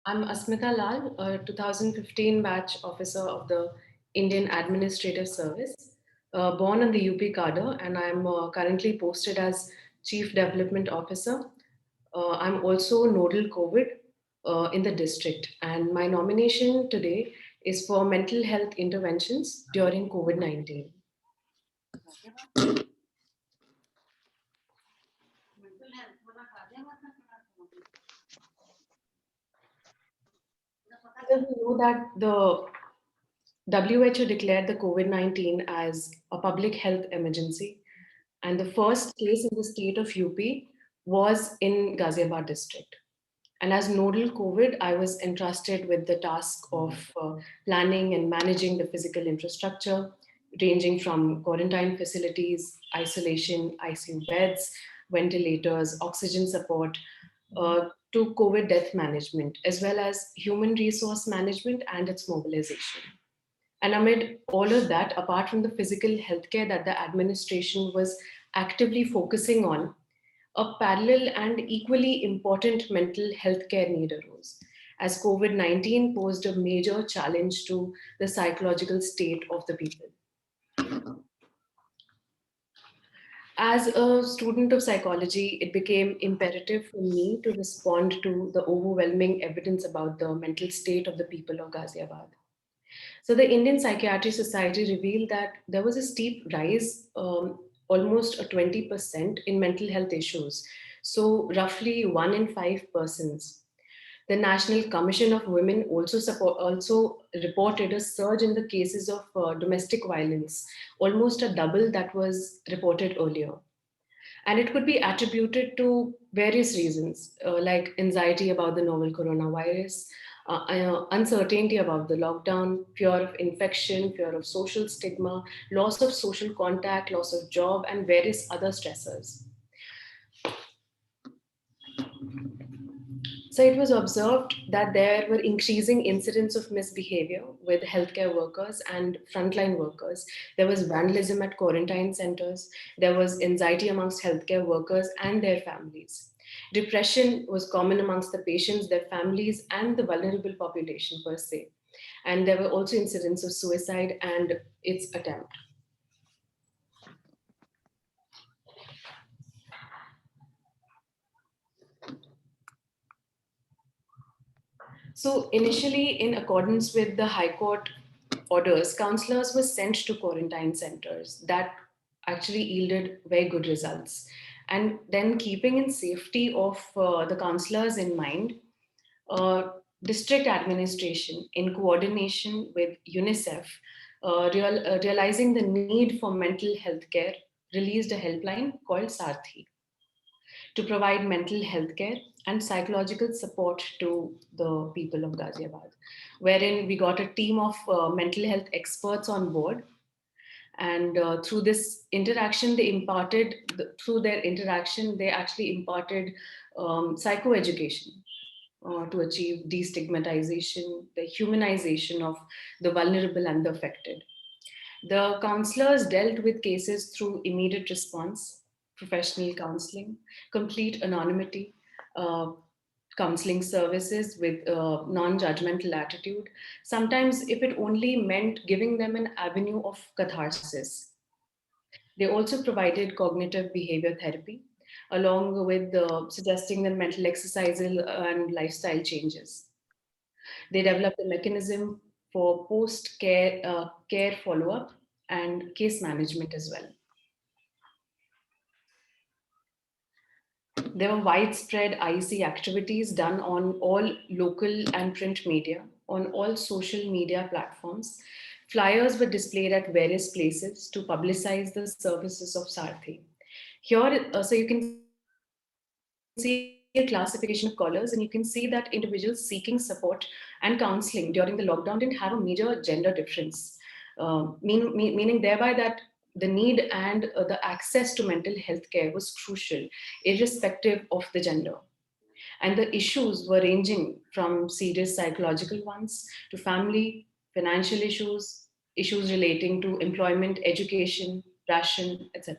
I'm Asmita Lal, a 2015 batch officer of the Indian Administrative Service, born in the UP cadre, and I'm currently posted as Chief Development Officer. I'm also nodal COVID in the district, and my nomination today is for mental health interventions during COVID 19. Because we know that the WHO declared the COVID 19 as a public health emergency, and the first case in the state of UP was in Ghaziabad district. And as nodal COVID, I was entrusted with the task of planning and managing the physical infrastructure, ranging from quarantine facilities, isolation, ICU beds, ventilators, oxygen support, to COVID death management, as well as human resource management and its mobilization. And amid all of that, apart from the physical healthcare that the administration was actively focusing on, a parallel and equally important mental health care need arose, as COVID 19 posed a major challenge to the psychological state of the people. As a student of psychology, it became imperative for me to respond to the overwhelming evidence about the mental state of the people of Ghaziabad. So, the Indian Psychiatry Society revealed that there was a steep rise, almost a 20% in mental health issues. So, roughly 1 in 5 persons. The National Commission of Women also reported a surge in the cases of domestic violence, almost a double that was reported earlier. And it could be attributed to various reasons, like anxiety about the novel coronavirus, uncertainty about the lockdown, fear of infection, fear of social stigma, loss of social contact, loss of job, and various other stressors. So it was observed that there were increasing incidents of misbehavior with healthcare workers and frontline workers. There was vandalism at quarantine centers. There was anxiety amongst healthcare workers and their families. Depression was common amongst the patients, their families, and the vulnerable population per se. And there were also incidents of suicide and its attempt. So initially, in accordance with the High Court orders, counselors were sent to quarantine centers. That actually yielded very good results. And then, keeping in safety of the counselors in mind, uh, district administration, in coordination with UNICEF, realizing the need for mental health care, released a helpline called Sarthi to provide mental health care and psychological support to the people of Ghaziabad, wherein we got a team of mental health experts on board. And through this interaction, through their interaction, they actually imparted psychoeducation to achieve destigmatization, the humanization of the vulnerable and the affected. The counselors dealt with cases through immediate response, professional counseling, complete anonymity, uh, counseling services with non judgmental attitude. Sometimes, if it only meant giving them an avenue of catharsis. They also provided cognitive behavior therapy, along with suggesting them mental exercises and lifestyle changes. They developed a mechanism for post-care care follow-up and case management as well. There were widespread IEC activities done on all local and print media, on all social media platforms. Flyers were displayed at various places to publicize the services of Sarthi. Here, so you can see a classification of callers, and you can see that individuals seeking support and counseling during the lockdown didn't have a major gender difference, meaning thereby that the need and the access to mental health care was crucial, irrespective of the gender. And the issues were ranging from serious psychological ones to family, financial issues, issues relating to employment, education, ration, etc.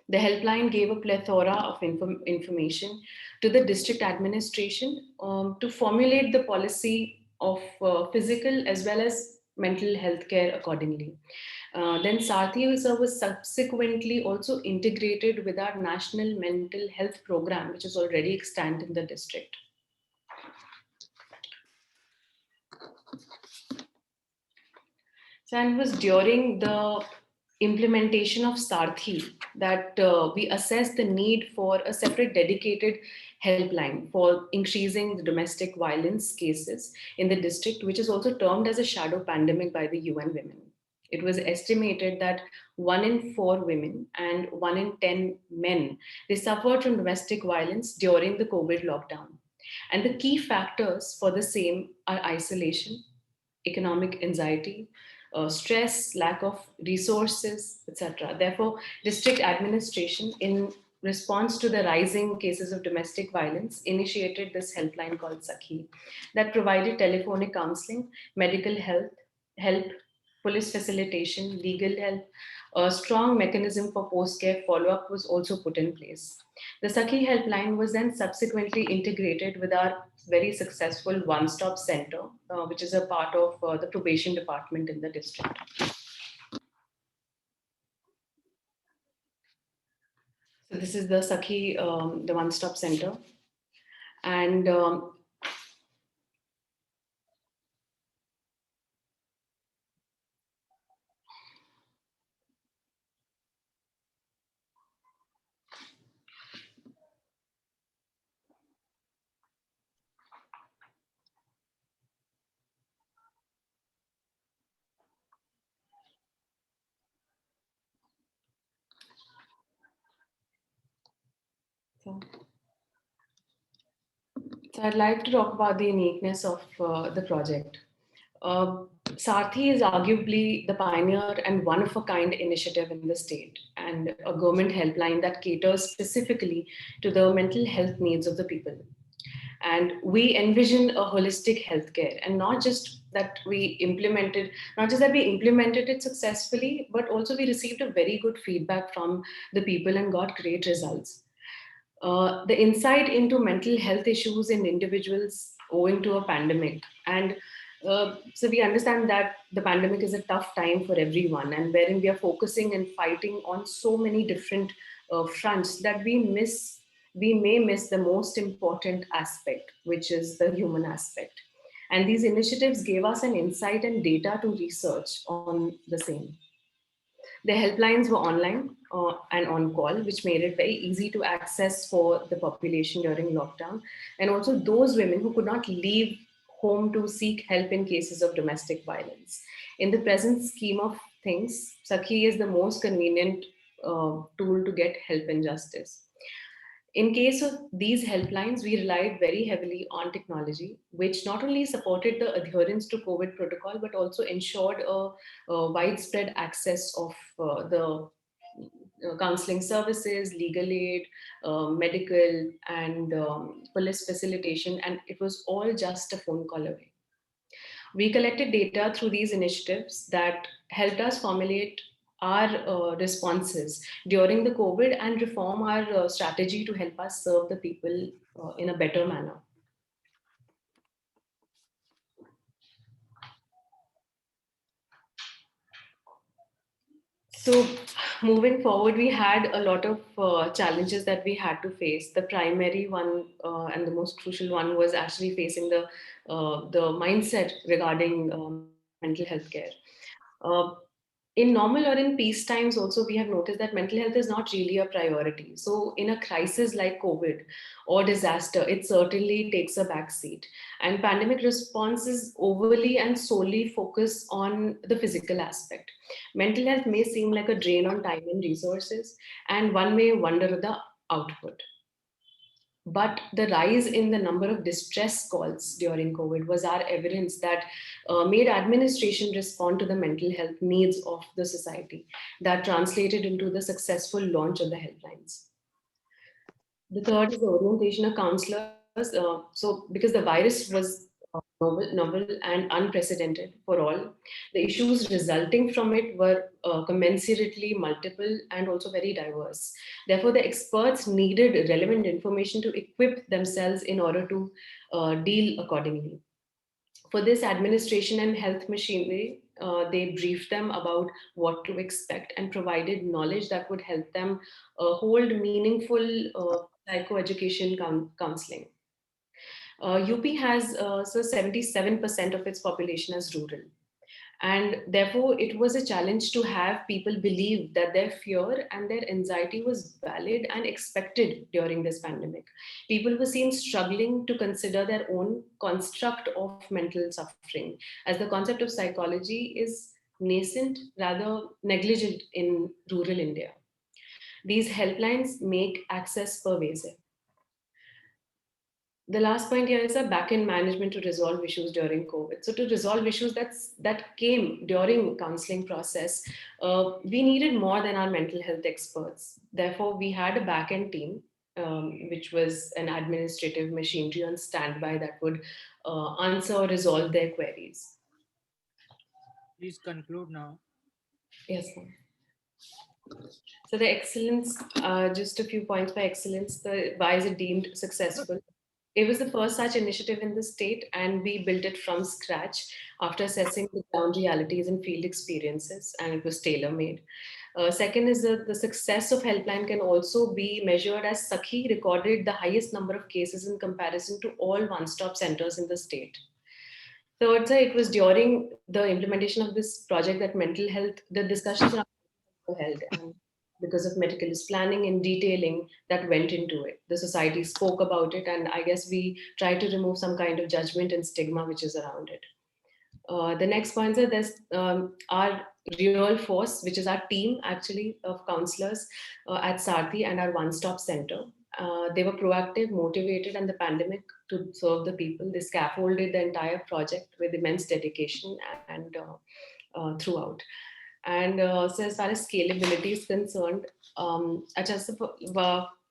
The helpline gave a plethora of information to the district administration to formulate the policy of physical as well as mental health care accordingly. Then Sarthi sir was subsequently also integrated with our national mental health program, which is already extant in the district. So, and it was during the implementation of Sarthi that we assessed the need for a separate dedicated helpline for increasing the domestic violence cases in the district, which is also termed as a shadow pandemic by the UN Women. It was estimated that 1 in 4 women and 1 in 10 men, they suffered from domestic violence during the COVID lockdown. And the key factors for the same are isolation, economic anxiety, stress, lack of resources, etc. Therefore, district administration, in response to the rising cases of domestic violence, initiated this helpline called Sakhi that provided telephonic counseling, medical help, police facilitation, legal help. A strong mechanism for post-care follow-up was also put in place. The Sakhi helpline was then subsequently integrated with our very successful one-stop center, which is a part of the probation department in the district. So this is the Sakhi, the one-stop center. And so, so I'd like to talk about the uniqueness of the project. Sarthi is arguably the pioneer and one of a kind initiative in the state and a government helpline that caters specifically to the mental health needs of the people. And we envision a holistic healthcare, and not just that we implemented it successfully, but also we received a very good feedback from the people and got great results. The insight into mental health issues in individuals owing to a pandemic. And so we understand that the pandemic is a tough time for everyone, and wherein we are focusing and fighting on so many different fronts that we may miss the most important aspect, which is the human aspect. And these initiatives gave us an insight and data to research on the same. The helplines were online and on call, which made it very easy to access for the population during lockdown. And also those women who could not leave home to seek help in cases of domestic violence. In the present scheme of things, Sakhi is the most convenient tool to get help and justice. In case of these helplines, we relied very heavily on technology, which not only supported the adherence to COVID protocol, but also ensured a widespread access of the counseling services, legal aid, medical, and police facilitation, and it was all just a phone call away. We collected data through these initiatives that helped us formulate our responses during the COVID and reform our strategy to help us serve the people in a better manner. So, moving forward, we had a lot of challenges that we had to face. The primary one and the most crucial one was actually facing the mindset regarding mental health care. Uh, in normal or in peace times also, we have noticed that mental health is not really a priority. So in a crisis like COVID or disaster, it certainly takes a back seat. And pandemic responses overly and solely focus on the physical aspect. Mental health may seem like a drain on time and resources, and one may wonder the output. But the rise in the number of distress calls during COVID was our evidence that made administration respond to the mental health needs of the society, that translated into the successful launch of the helplines. The third is the orientation of counselors. So because the virus was novel and unprecedented for all. The issues resulting from it were commensurately multiple and also very diverse. Therefore, the experts needed relevant information to equip themselves in order to deal accordingly. For this, administration and health machinery, they briefed them about what to expect and provided knowledge that would help them hold meaningful psychoeducation counseling. UP has 77% of its population as rural. And therefore, it was a challenge to have people believe that their fear and their anxiety was valid and expected during this pandemic. People were seen struggling to consider their own construct of mental suffering, as the concept of psychology is nascent, rather negligent in rural India. These helplines make access pervasive. The last point here is a back-end management to resolve issues during COVID. So to resolve issues that came during counseling process, we needed more than our mental health experts. Therefore, we had a back-end team, which was an administrative machinery on standby that would answer or resolve their queries. Please conclude now. Yes, ma'am. So the excellence, just a few points by excellence. The why is it deemed successful? It was the first such initiative in the state, and we built it from scratch after assessing the ground realities and field experiences, and it was tailor made. Second is that the success of Helpline can also be measured as Sakhi recorded the highest number of cases in comparison to all one stop centers in the state. Third, sir, it was during the implementation of this project that mental health, the discussions around mental health, and because of meticulous planning and detailing that went into it. The society spoke about it, and I guess we tried to remove some kind of judgment and stigma which is around it. The next point is there's our real force, which is our team actually of counselors at Sarthi and our one-stop center. They were proactive, motivated, and the pandemic to serve the people. They scaffolded the entire project with immense dedication and throughout. And so as far as scalability is concerned, just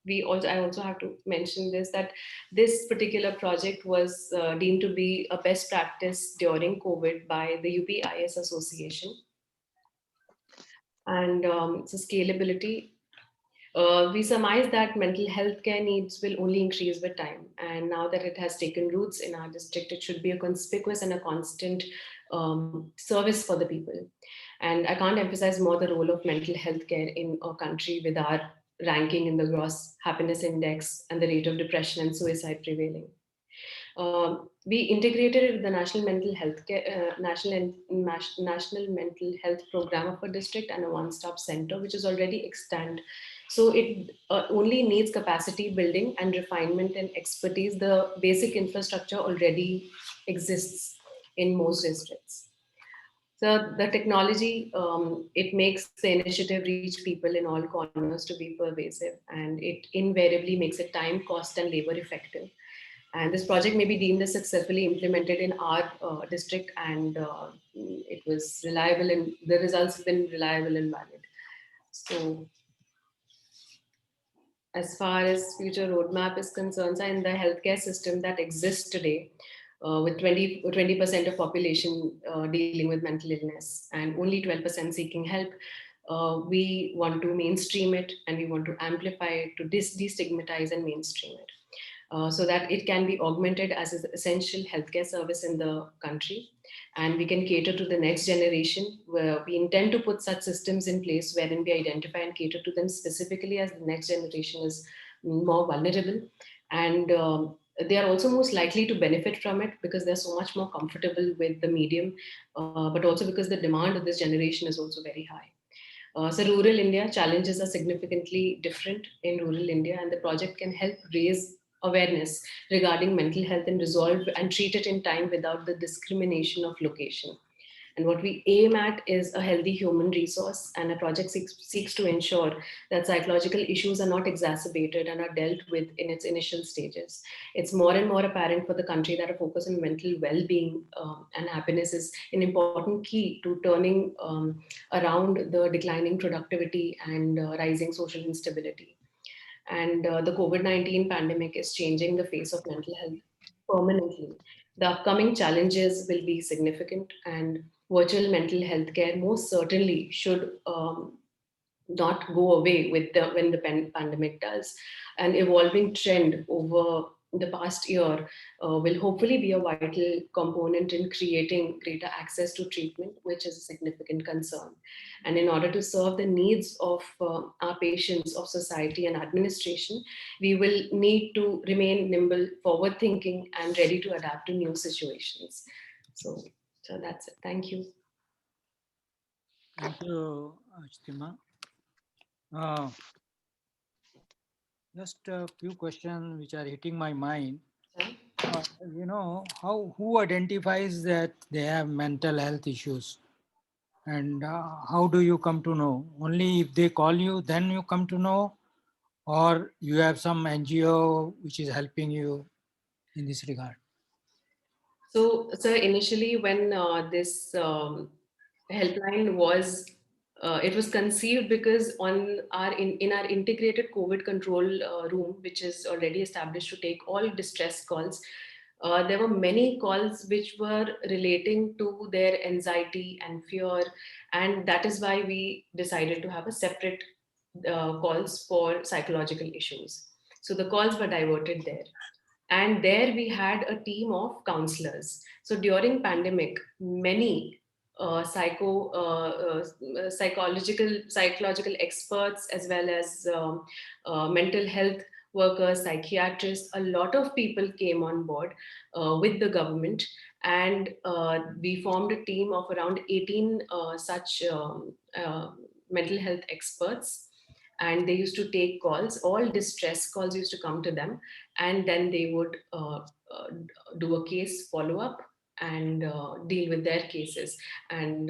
we also I also have to mention this that this particular project was deemed to be a best practice during COVID by the UPIS Association. And so scalability, we surmise that mental health care needs will only increase with time. And now that it has taken roots in our district, it should be a conspicuous and a constant service for the people. And I can't emphasize more the role of mental health care in a country with our ranking in the gross happiness index and the rate of depression and suicide prevailing. We integrated it with the National Mental Health Care, National Mental Health Program of a district and a one-stop center, which is already extant. So it only needs capacity building and refinement and expertise. The basic infrastructure already exists in most districts. So the technology, it makes the initiative reach people in all corners to be pervasive, and it invariably makes it time, cost, and labor effective. And this project may be deemed as successfully implemented in our district, and it was reliable, and the results have been reliable and valid. So, as far as future roadmap is concerned, in the healthcare system that exists today, with 20% of population dealing with mental illness and only 12% seeking help, we want to mainstream it and we want to amplify it to destigmatize and mainstream it. So that it can be augmented as an essential healthcare service in the country. And we can cater to the next generation, where we intend to put such systems in place wherein we identify and cater to them specifically as the next generation is more vulnerable. And they are also most likely to benefit from it because they're so much more comfortable with the medium, but also because the demand of this generation is also very high. So rural India challenges are significantly different in rural India, and the project can help raise awareness regarding mental health and resolve and treat it in time without the discrimination of location. And what we aim at is a healthy human resource, and a project seeks to ensure that psychological issues are not exacerbated and are dealt with in its initial stages. It's more and more apparent for the country that a focus on mental well being and happiness is an important key to turning around the declining productivity and rising social instability. And the COVID-19 pandemic is changing the face of mental health permanently. The upcoming challenges will be significant, and virtual mental health care most certainly should not go away with when the pandemic does. An evolving trend over the past year will hopefully be a vital component in creating greater access to treatment, which is a significant concern. And in order to serve the needs of our patients, of society, and administration, we will need to remain nimble, forward thinking, and ready to adapt to new situations. So that's it. Thank you. Thank you, Ashtima. Uh, just a few questions which are hitting my mind. Sorry? Who identifies that they have mental health issues, and how do you come to know? Only if they call you, then you come to know, or you have some NGO which is helping you in this regard? So, initially, when this helpline was, it was conceived because on in our integrated COVID control room, which is already established to take all distress calls, there were many calls which were relating to their anxiety and fear, and that is why we decided to have a separate calls for psychological issues. So the calls were diverted there, and there we had a team of counselors. So during pandemic, many psychological experts, as well as mental health workers, psychiatrists, a lot of people came on board with the government, and we formed a team of around 18 such mental health experts, and they used to take calls. All distress calls used to come to them, and then they would do a case follow up and deal with their cases. And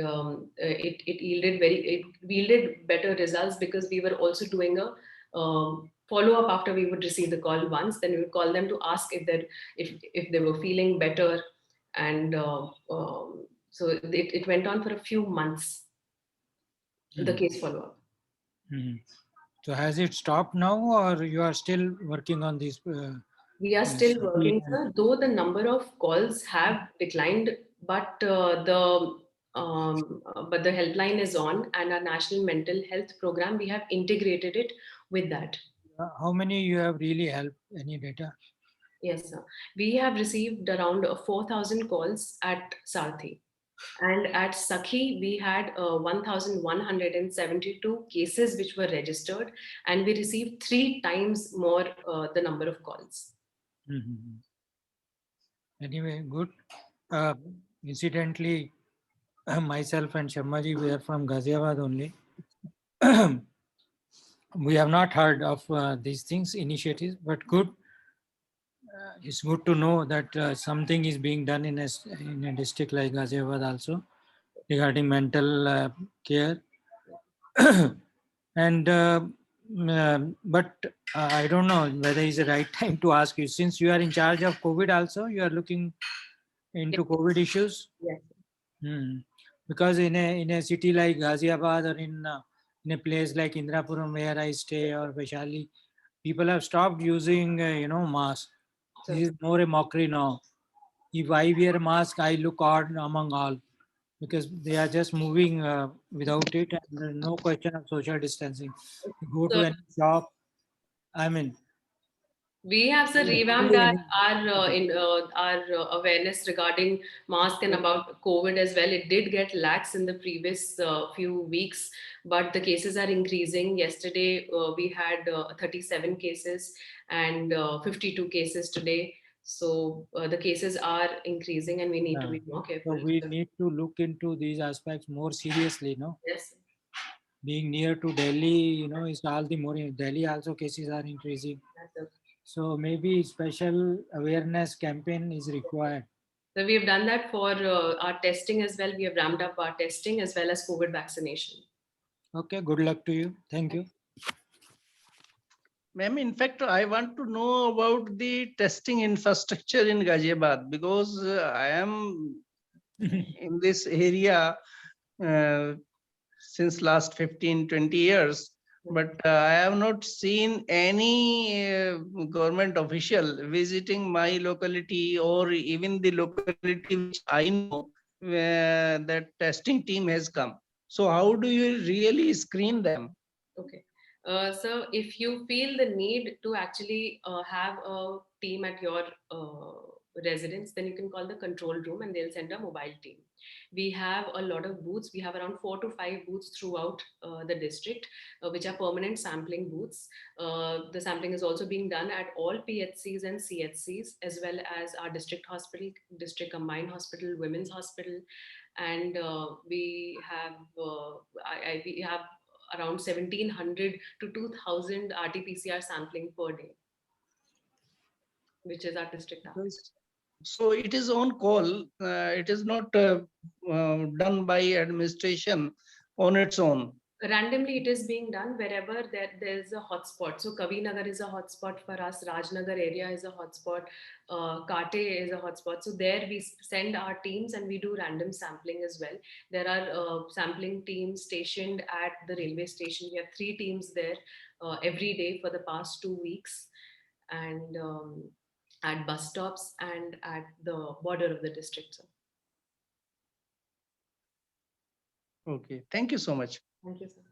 it yielded better results, because we were also doing a follow up after we would receive the call once. Then we would call them to ask if they were feeling better, and so it went on for a few months, the case follow up. So has it stopped now, or you are still working on this? We are still working, sir, though the number of calls have declined, but the helpline is on, and our national mental health program, we have integrated it with that. How many you have really helped? Any data? Yes, sir. We have received around 4,000 calls at Sarthi. And at Sakhi, we had 1,172 cases which were registered, and we received 3 times more the number of calls. Anyway, good. Incidentally, myself and Shammaji, we are from Ghaziabad only. We have not heard of these things, initiatives, but good. It's good to know that something is being done in a district like Ghaziabad also regarding mental care. And but I don't know whether it's the right time to ask you, since you are in charge of COVID also, you are looking into Yes. COVID issues. Yes. Because in a city like Ghaziabad, or in a place like Indrapuram where I stay, or Vaishali, people have stopped using mask. So, This is more a mockery now. If I wear a mask, I look odd among all, because they are just moving without it, and there's no question of social distancing. You go to any shop, I mean, we have revamped our awareness regarding mask and about COVID as well. It did get lax in the previous few weeks, but the cases are increasing. Yesterday we had 37 cases, and 52 cases today. So the cases are increasing, and we need to be more careful. So we need to look into these aspects more seriously, no? Yes. Being near to Delhi, it's all the more. Delhi also cases are increasing. Yes, so maybe special awareness campaign is required. so we have done that for our testing as well. We have ramped up our testing as well as COVID vaccination. Okay, good luck to you. Thank you. Ma'am, in fact, I want to know about the testing infrastructure in Ghaziabad, because I am in this area since last 15, 20 years. but I have not seen any government official visiting my locality or even the locality which I know where that testing team has come. So how do you really screen them? Okay. So if you feel the need to actually have a team at your residence, then you can call the control room and they'll send a mobile team. We have a lot of booths. We have around 4 to 5 booths throughout the district, which are permanent sampling booths. The sampling is also being done at all PHCs and CHCs, as well as our district hospital, district combined hospital, women's hospital, and we have around 1700 to 2000 RT-PCR sampling per day, which is our district target. Yes. So it is on call. It is not done by administration on its own. Randomly, it is being done wherever there's a hotspot. So Kavinagar is a hotspot for us. Rajnagar area is a hotspot. Kate is a hotspot. So there we send our teams and we do random sampling as well. There are sampling teams stationed at the railway station. We have 3 teams there every day for the past 2 weeks, and at bus stops and at the border of the district. So, Okay. Thank you so much. thank you, sir.